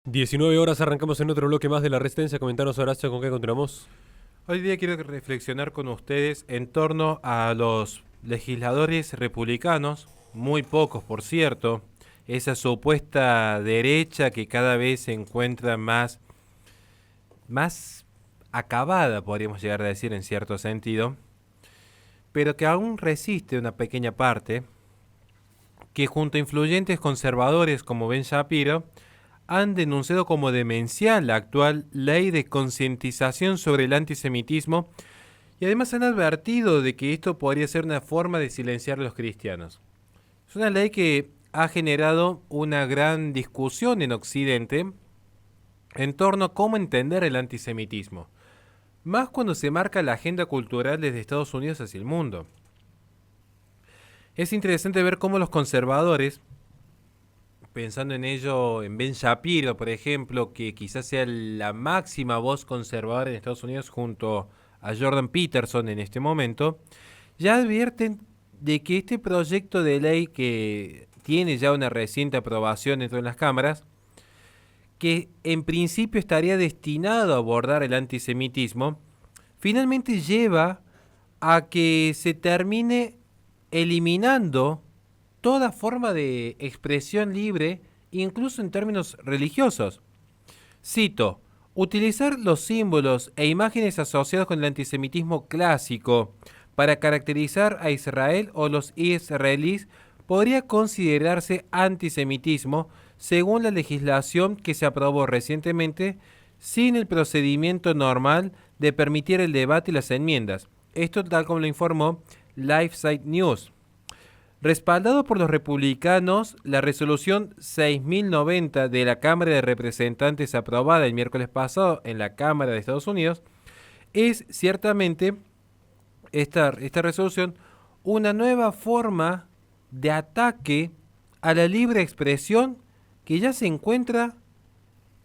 19 horas, arrancamos en otro bloque más de La Resistencia. Comentanos, Horacio, ¿con qué continuamos? Hoy día quiero reflexionar con ustedes en torno a los legisladores republicanos, muy pocos por cierto, esa supuesta derecha que cada vez se encuentra más acabada, podríamos llegar a decir en cierto sentido, pero que aún resiste una pequeña parte, que junto a influyentes conservadores como Ben Shapiro, han denunciado como demencial la actual ley de concientización sobre el antisemitismo y además han advertido de que esto podría ser una forma de silenciar a los cristianos. Es una ley que ha generado una gran discusión en Occidente en torno a cómo entender el antisemitismo, más cuando se marca la agenda cultural desde Estados Unidos hacia el mundo. Es interesante ver cómo los conservadores, pensando en ello, en Ben Shapiro, por ejemplo, que quizás sea la máxima voz conservadora en Estados Unidos junto a Jordan Peterson en este momento, ya advierten de que este proyecto de ley que tiene ya una reciente aprobación dentro de las cámaras, que en principio estaría destinado a abordar el antisemitismo, finalmente lleva a que se termine eliminando toda forma de expresión libre, incluso en términos religiosos. Cito, utilizar los símbolos e imágenes asociados con el antisemitismo clásico para caracterizar a Israel o los israelíes podría considerarse antisemitismo según la legislación que se aprobó recientemente sin el procedimiento normal de permitir el debate y las enmiendas. Esto tal como lo informó LifeSite News. Respaldado por los republicanos, la resolución 6090 de la Cámara de Representantes aprobada el miércoles pasado en la Cámara de Estados Unidos es ciertamente esta resolución una nueva forma de ataque a la libre expresión que ya se encuentra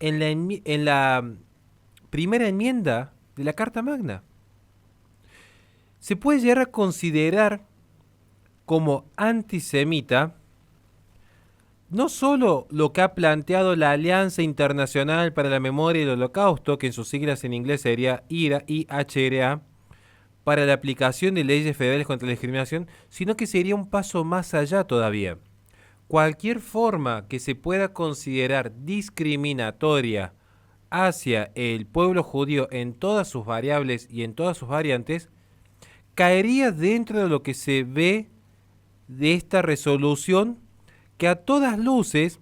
en la primera enmienda de la Carta Magna. Se puede llegar a considerar como antisemita no solo lo que ha planteado la Alianza Internacional para la Memoria del Holocausto, que en sus siglas en inglés sería IHRA, para la aplicación de leyes federales contra la discriminación, sino que sería un paso más allá todavía. Cualquier forma que se pueda considerar discriminatoria hacia el pueblo judío en todas sus variables y en todas sus variantes, caería dentro de lo que se ve de esta resolución que a todas luces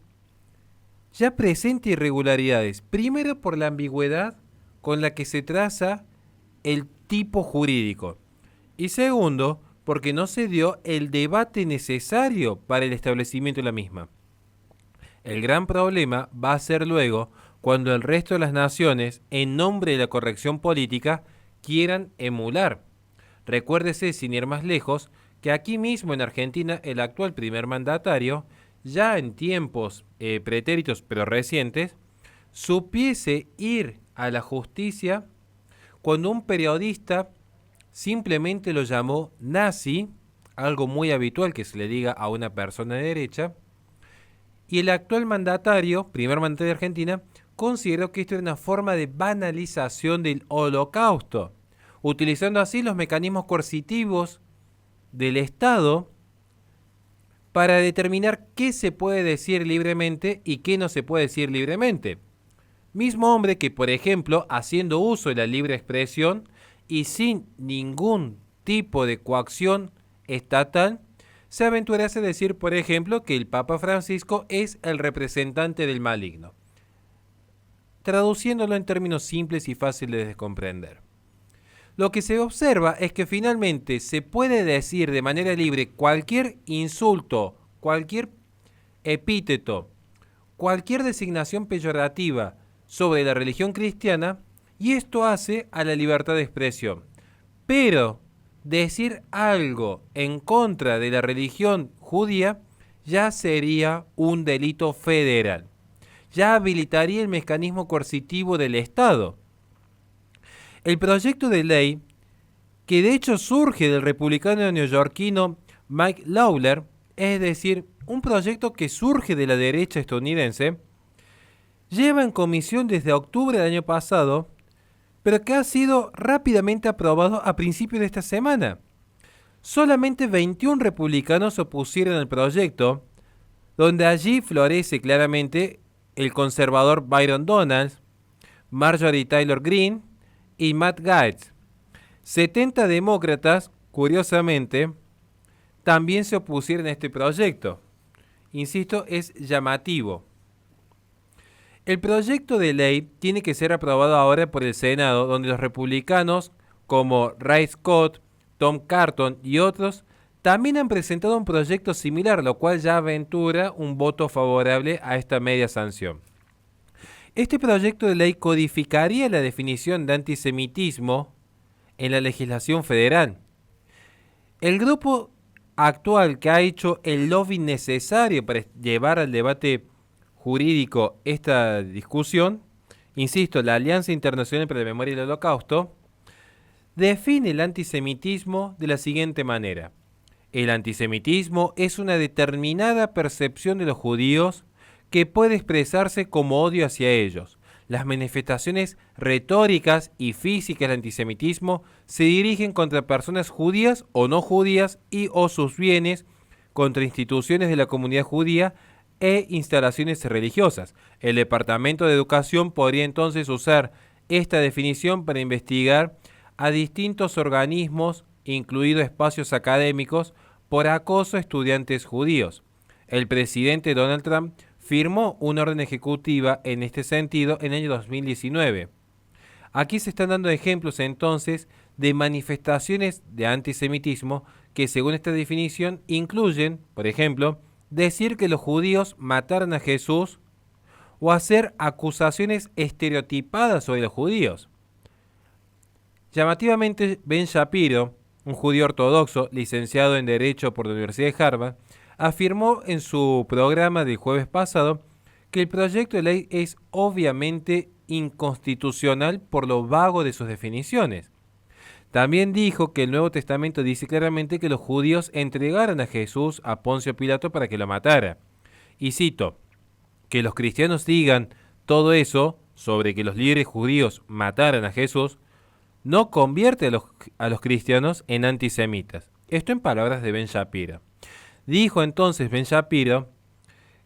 ya presenta irregularidades. Primero por la ambigüedad con la que se traza el tipo jurídico. Y segundo, porque no se dio el debate necesario para el establecimiento de la misma. El gran problema va a ser luego cuando el resto de las naciones, en nombre de la corrección política, quieran emular. Recuérdese, sin ir más lejos, que aquí mismo en Argentina el actual primer mandatario, ya en tiempos pretéritos pero recientes, supiese ir a la justicia cuando un periodista simplemente lo llamó nazi, algo muy habitual que se le diga a una persona de derecha, y el actual mandatario, primer mandatario de Argentina, consideró que esto era una forma de banalización del holocausto, utilizando así los mecanismos coercitivos del Estado para determinar qué se puede decir libremente y qué no se puede decir libremente. Mismo hombre que, por ejemplo, haciendo uso de la libre expresión y sin ningún tipo de coacción estatal, se aventurase a decir, por ejemplo, que el Papa Francisco es el representante del maligno, traduciéndolo en términos simples y fáciles de comprender. Lo que se observa es que finalmente se puede decir de manera libre cualquier insulto, cualquier epíteto, cualquier designación peyorativa sobre la religión cristiana, y esto hace a la libertad de expresión. Pero decir algo en contra de la religión judía ya sería un delito federal. Ya habilitaría el mecanismo coercitivo del Estado. El proyecto de ley, que de hecho surge del republicano neoyorquino Mike Lawler, es decir, un proyecto que surge de la derecha estadounidense, lleva en comisión desde octubre del año pasado, pero que ha sido rápidamente aprobado a principios de esta semana. Solamente 21 republicanos se opusieron al proyecto, donde allí florece claramente el conservador Byron Donalds, Marjorie Taylor Greene y Matt Gaetz. 70 demócratas, curiosamente, también se opusieron a este proyecto. Insisto, es llamativo. El proyecto de ley tiene que ser aprobado ahora por el Senado, donde los republicanos como Ray Scott, Tom Carton y otros también han presentado un proyecto similar, lo cual ya aventura un voto favorable a esta media sanción. Este proyecto de ley codificaría la definición de antisemitismo en la legislación federal. El grupo actual que ha hecho el lobby necesario para llevar al debate jurídico esta discusión, insisto, la Alianza Internacional para la Memoria del Holocausto, define el antisemitismo de la siguiente manera. El antisemitismo es una determinada percepción de los judíos que puede expresarse como odio hacia ellos. Las manifestaciones retóricas y físicas del antisemitismo se dirigen contra personas judías o no judías y o sus bienes, contra instituciones de la comunidad judía e instalaciones religiosas. El Departamento de Educación podría entonces usar esta definición para investigar a distintos organismos, incluidos espacios académicos, por acoso a estudiantes judíos. El presidente Donald Trump firmó una orden ejecutiva en este sentido en el año 2019. Aquí se están dando ejemplos entonces de manifestaciones de antisemitismo que, según esta definición, incluyen, por ejemplo, decir que los judíos mataron a Jesús o hacer acusaciones estereotipadas sobre los judíos. Llamativamente, Ben Shapiro, un judío ortodoxo licenciado en Derecho por la Universidad de Harvard, afirmó en su programa del jueves pasado que el proyecto de ley es obviamente inconstitucional por lo vago de sus definiciones. También dijo que el Nuevo Testamento dice claramente que los judíos entregaron a Jesús a Poncio Pilato para que lo matara. Y cito, que los cristianos digan todo eso sobre que los líderes judíos mataran a Jesús no convierte a los cristianos en antisemitas. Esto en palabras de Ben Shapiro. Dijo entonces Ben Shapiro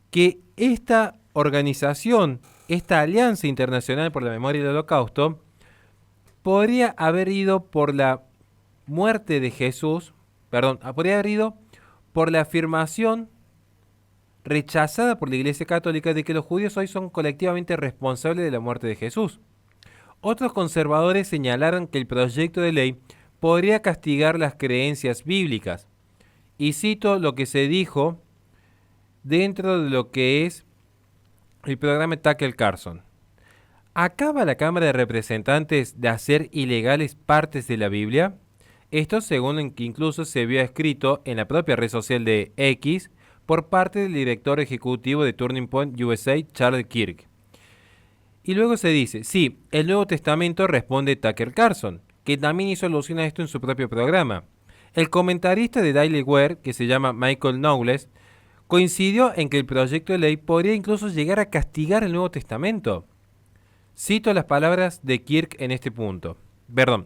que esta organización, esta Alianza Internacional por la Memoria del Holocausto, podría haber ido por la muerte de Jesús, podría haber ido por la afirmación rechazada por la Iglesia Católica de que los judíos hoy son colectivamente responsables de la muerte de Jesús. Otros conservadores señalaron que el proyecto de ley podría castigar las creencias bíblicas. Y cito lo que se dijo dentro de lo que es el programa Tucker Carlson. ¿Acaba la Cámara de Representantes de hacer ilegales partes de la Biblia? Esto según en que incluso se había escrito en la propia red social de X por parte del director ejecutivo de Turning Point USA, Charles Kirk. Y luego se dice, sí, el Nuevo Testamento, responde Tucker Carlson, que también hizo alusión a esto en su propio programa. El comentarista de Daily Wire, que se llama Michael Knowles, coincidió en que el proyecto de ley podría incluso llegar a castigar el Nuevo Testamento. Cito las palabras de Kirk en este punto.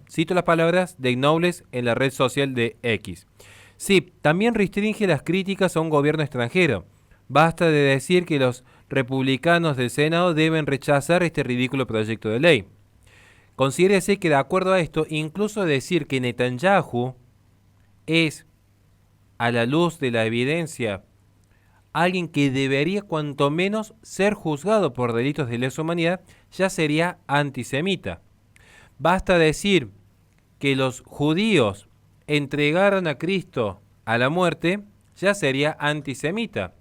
Cito las palabras de Knowles en la red social de X. Sí, también restringe las críticas a un gobierno extranjero. Basta de decir que los republicanos del Senado deben rechazar este ridículo proyecto de ley. Considérese que de acuerdo a esto, incluso decir que Netanyahu es, a la luz de la evidencia, alguien que debería cuanto menos ser juzgado por delitos de lesa humanidad, ya sería antisemita. Basta decir que los judíos entregaron a Cristo a la muerte, ya sería antisemita.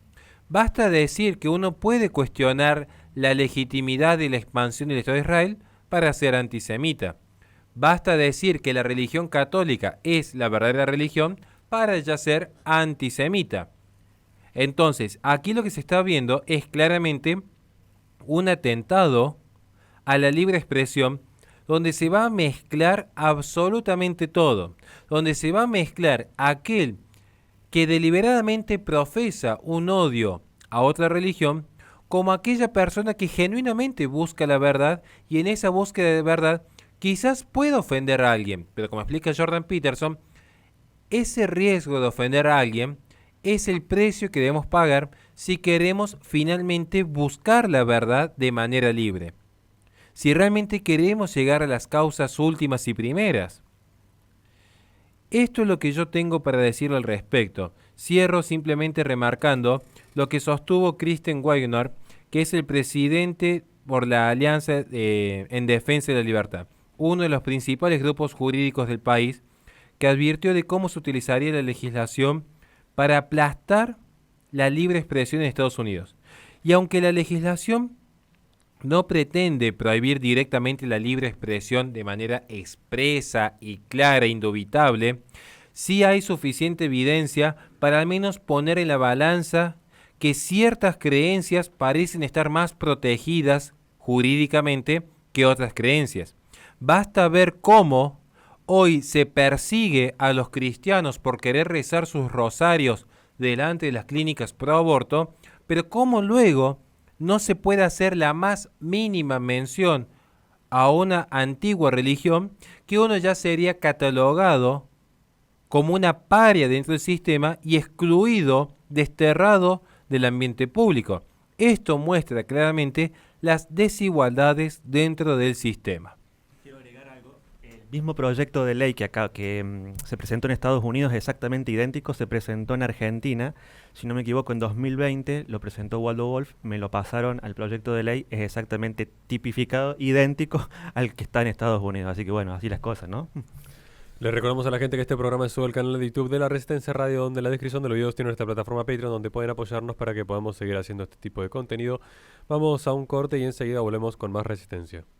Basta decir que uno puede cuestionar la legitimidad de la expansión del Estado de Israel para ser antisemita. Basta decir que la religión católica es la verdadera religión para ya ser antisemita. Entonces, aquí lo que se está viendo es claramente un atentado a la libre expresión, donde se va a mezclar absolutamente todo, donde se va a mezclar aquel que deliberadamente profesa un odio a otra religión como aquella persona que genuinamente busca la verdad y en esa búsqueda de verdad quizás pueda ofender a alguien, pero como explica Jordan Peterson, ese riesgo de ofender a alguien es el precio que debemos pagar si queremos finalmente buscar la verdad de manera libre. Si realmente queremos llegar a las causas últimas y primeras. Esto es lo que yo tengo para decirle al respecto. Cierro simplemente remarcando lo que sostuvo Kristen Wagner, que es el presidente por la Alianza en Defensa de la Libertad, uno de los principales grupos jurídicos del país, que advirtió de cómo se utilizaría la legislación para aplastar la libre expresión en Estados Unidos. Y aunque la legislación no pretende prohibir directamente la libre expresión de manera expresa y clara e indubitable, sí hay suficiente evidencia para al menos poner en la balanza que ciertas creencias parecen estar más protegidas jurídicamente que otras creencias. Basta ver cómo hoy se persigue a los cristianos por querer rezar sus rosarios delante de las clínicas pro aborto, pero cómo luego no se puede hacer la más mínima mención a una antigua religión que uno ya sería catalogado como una paria dentro del sistema y excluido, desterrado del ambiente público. Esto muestra claramente las desigualdades dentro del sistema. El mismo proyecto de ley que se presentó en Estados Unidos es exactamente idéntico, se presentó en Argentina, si no me equivoco en 2020, lo presentó Waldo Wolf, me lo pasaron al proyecto de ley, es exactamente tipificado, idéntico al que está en Estados Unidos, así que bueno, así las cosas, ¿no? Le recordamos a la gente que este programa es sube al canal de YouTube de La Resistencia Radio, donde en la descripción de los videos tiene nuestra plataforma Patreon, donde pueden apoyarnos para que podamos seguir haciendo este tipo de contenido. Vamos a un corte y enseguida volvemos con más Resistencia.